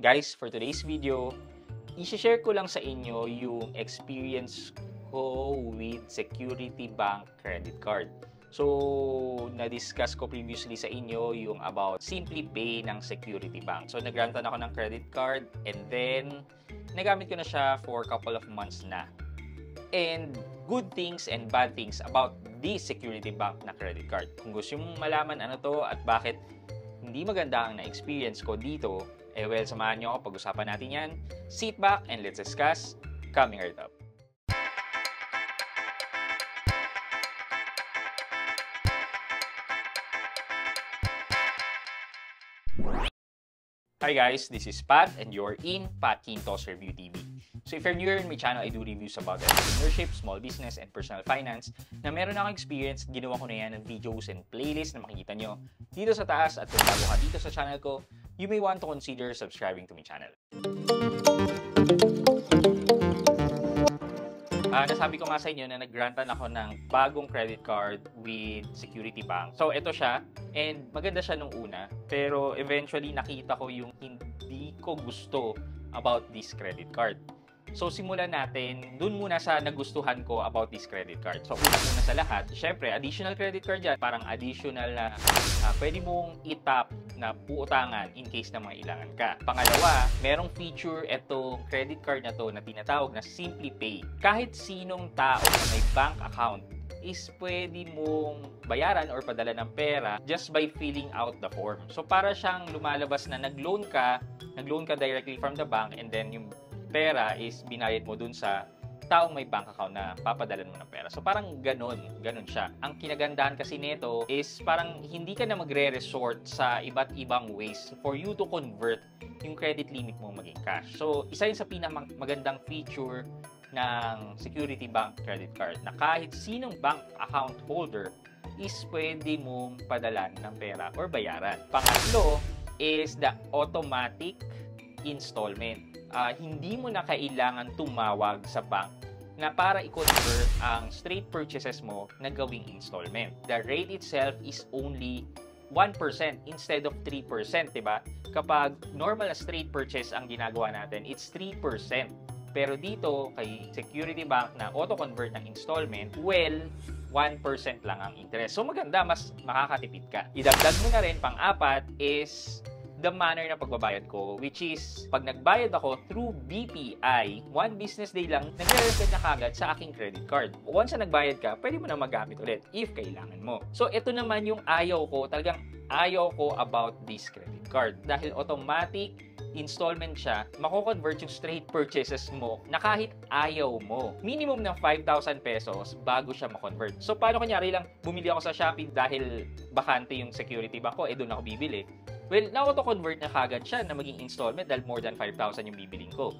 Guys, for today's video, i-share ko lang sa inyo yung experience ko with Security Bank credit card. So, na-discuss ko previously sa inyo yung about Simply Pay ng Security Bank. So, nag-grantan ako ng credit card and then nagamit ko na siya for a couple of months na. And good things and bad things about the Security Bank na credit card. Kung gusto mong malaman ano to at bakit hindi maganda ang na-experience ko dito, samahan nyo ako, pag-usapan natin yan. Sit back and let's discuss coming right up. Hi guys, this is Pat and you're in Pat Quintos Review TV. So if you're new in my channel, I do reviews about entrepreneurship, small business, and personal finance na meron akong experience. Ginawa ko na yan ng videos and playlist na makikita nyo dito sa taas. At kung bago ka dito sa channel ko, you may want to consider subscribing to my channel. Nasabi ko nga sa inyo na nag-grantan ako ng bagong credit card with Security Bank. So, ito siya. And maganda siya nung una. Pero eventually, nakita ko yung hindi ko gusto about this credit card. So, simulan natin dun muna sa nagustuhan ko about this credit card. So, una muna sa lahat, syempre, additional credit card yan. Parang additional na pwede mong itap na puutangan in case na mailangan ka. Pangalawa, merong feature itong credit card na to na tinatawag na Simply Pay. Kahit sinong tao na may bank account is pwede mong bayaran or padala ng pera just by filling out the form. So, para siyang lumalabas na nag-loan ka directly from the bank and then yung pera is binayad mo dun sa taong may bank account na papadalan mo ng pera. So parang ganun siya. Ang kinagandahan kasi nito is parang hindi ka na magre-resort sa iba't ibang ways for you to convert yung credit limit mo maging cash. So isa yun sa pinamagandang feature ng Security Bank credit card na kahit sinong bank account holder is pwede mong padalan ng pera or bayaran. Pangatlo is the automatic installment. Hindi mo na kailangan tumawag sa bank na para i-convert ang straight purchases mo na gawing installment. The rate itself is only 1% instead of 3%, diba? Kapag normal na straight purchase ang ginagawa natin, it's 3%. Pero dito, kay Security Bank na auto-convert ng installment, 1% lang ang interest. So maganda, mas makakatipid ka. Idagdag mo na rin, pang-apat is the manner na pagbabayad ko, which is pag nagbayad ako through BPI, 1 business day lang, nagre-reflect na kagad sa aking credit card. Once na nagbayad ka, pwede mo na magamit ulit if kailangan mo. So, ito naman yung talagang ayaw ko about this credit card. Dahil automatic installment siya, mako-convert yung straight purchases mo na kahit ayaw mo. Minimum ng 5,000 pesos bago siya ma-convert. So, paano kunyari lang, bumili ako sa Shopee dahil bakante yung Security Bank ko, doon ako bibili. Well, na-auto-convert na kagad siya na maging installment dahil more than 5,000 yung bibiling ko.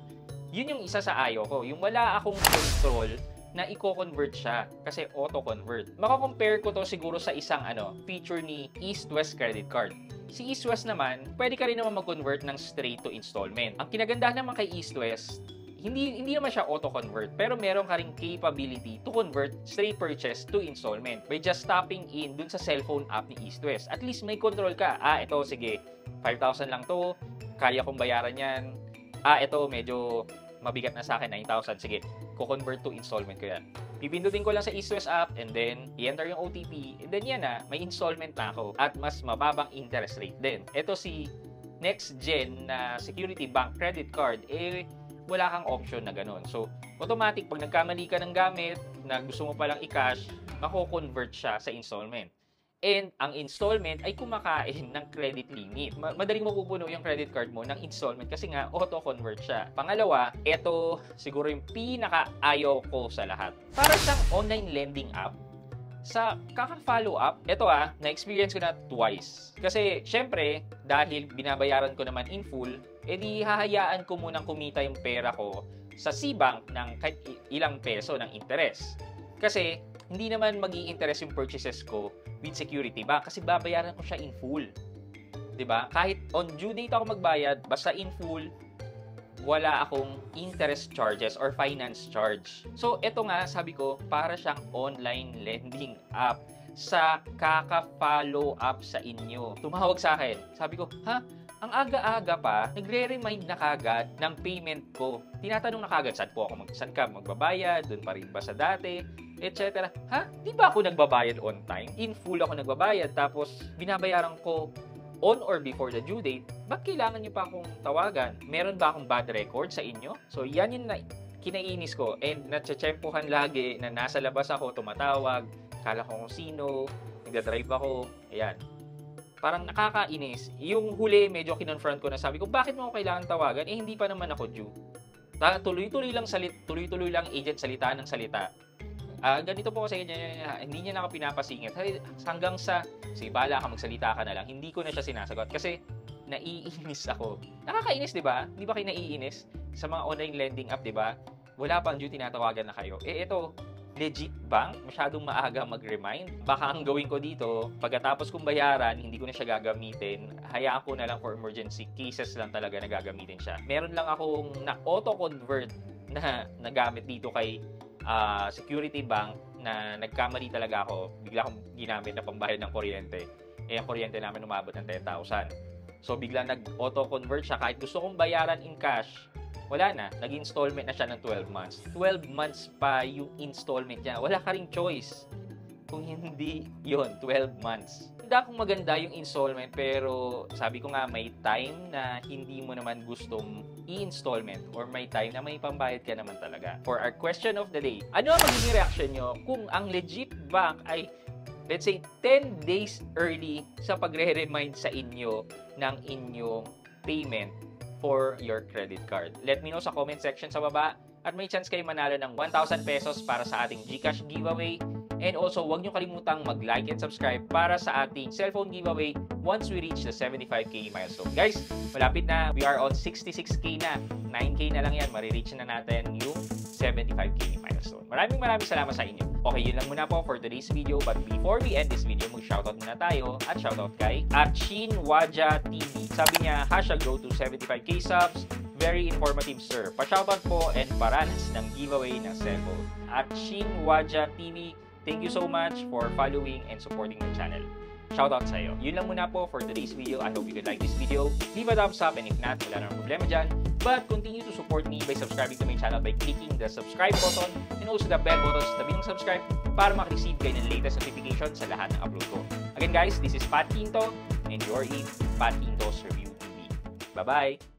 Yun yung isa sa ayaw ko. Yung wala akong control na i-convert siya kasi auto-convert. Makakompare ko to siguro sa isang feature ni East West Credit Card. Si East West naman, pwede ka rin naman mag-convert ng straight to installment. Ang kinagandahan naman kay East West, hindi naman siya auto-convert, pero meron ka ring capability to convert straight purchase to installment by just tapping in dun sa cellphone app ni East West. At least may control ka. Ito, sige, 5,000 lang to, kaya kong bayaran yan. Ito, medyo mabigat na sa akin, 9,000. Sige, ko-convert to installment ko yan. Pipindutin ko lang sa East West app and then i-enter yung OTP and then yan may installment na ako at mas mababang interest rate din. Ito si next gen na Security Bank credit card, wala kang option na ganun. So, automatic, pag nagkamali ka ng gamit na gusto mo palang i-cash, mako-convert siya sa installment. And ang installment ay kumakain ng credit limit. Madaling mapupuno yung credit card mo ng installment kasi nga auto-convert siya. Pangalawa, ito siguro yung pinaka-ayaw ko sa lahat. Para siyang online lending app. Sa kaka-follow up, ito na-experience ko na twice. Kasi, syempre, dahil binabayaran ko naman in full, di hahayaan ko munang kumita yung pera ko sa C-Bank ng ilang peso ng interest. Kasi, hindi naman mag-i-interest yung purchases ko with Security Bank kasi babayaran ko siya in full. 'Di ba? Kahit on due date ako magbayad, basta in full, wala akong interest charges or finance charge. So, ito nga, sabi ko, para siyang online lending app sa kaka-follow up sa inyo. Tumawag sa akin. Sabi ko, ang aga-aga pa, nagre-remind na kagad ng payment ko. Tinatanong na kagad, saan ka magbabayad, doon pa rin ba sa dati, etc. Ha? Di ba ako nagbabayad on time? In full ako nagbabayad, tapos binabayaran ko on or before the due date. Ba't kailangan niyo pa akong tawagan? Meron ba akong bad record sa inyo? So, yan yung kinainis ko. And natsyempohan lagi na nasa labas ako, tumatawag, kala ko kung sino, nagdadrive ako, ayan. Parang nakakainis. Yung huli, medyo kinonfront ko na sabi ko, bakit mo ako kailangan tawagan? Eh, hindi pa naman ako due. Tuloy-tuloy lang agent salita ng salita. Ganito po kasi hindi niya na ako pinapasingit. Hanggang sa, sige, bala ka, magsalita ka na lang. Hindi ko na siya sinasagot kasi naiinis ako. Nakakainis, di ba? Di ba kayo naiinis? Sa mga online lending app, di ba? Wala pang due, tinatawagan na kayo. Eh, ito, legit bank, masyadong maaga mag-remind. Baka ang gawin ko dito, pagkatapos kong bayaran, hindi ko na siya gagamitin. Hayaan ko na lang for emergency cases lang talaga na gagamitin siya. Meron lang akong na-auto-convert na nagamit dito kay Security Bank na nagkamali talaga ako. Bigla akong ginamit na pambayad ng kuryente. Eh, ang kuryente namin umabot ng 10,000. So, bigla nag-auto-convert siya. Kahit gusto kong bayaran in cash, wala na. Nag-installment na siya ng 12 months. 12 months pa yung installment niya. Wala ka ring choice. Kung hindi yon 12 months. Hindi akong maganda yung installment, pero sabi ko nga, may time na hindi mo naman gustong i-installment or may time na may pambayad ka naman talaga. For our question of the day, ano ang magiging reaction nyo kung ang legit bank ay, let's say, 10 days early sa pagre-remind sa inyo ng inyong payment for your credit card? Let me know sa comment section sa baba at may chance kayo manalo ng 1,000 pesos para sa ating GCash giveaway. And also, huwag nyo kalimutang mag-like and subscribe para sa ating cellphone giveaway once we reach the 75k milestone. Guys, malapit na. We are on 66k na. 9k na lang yan. Marireach na natin yung 75k milestone. Maraming salamat sa inyo. Okay, yun lang muna po for today's video. But before we end this video, mag-shoutout muna tayo at shoutout kay Shinwaja TV. Sabi niya, #grow to 75k subs. Very informative, sir. Pa-shoutout po and paranas ng giveaway ng cellphone. Shinwaja TV, thank you so much for following and supporting the channel. Shoutout sa iyo. Yun lang muna po for today's video. I hope you could like this video. Leave a thumbs up and if not, wala namang problema dyan. But continue to support me by subscribing to my channel by clicking the subscribe button and also the bell button sa tabi ng subscribe para makareceive kayo ng latest notification sa lahat ng upload ko. Again guys, this is Pat Quinto and you're in Pat Quinto's Review TV. Bye-bye!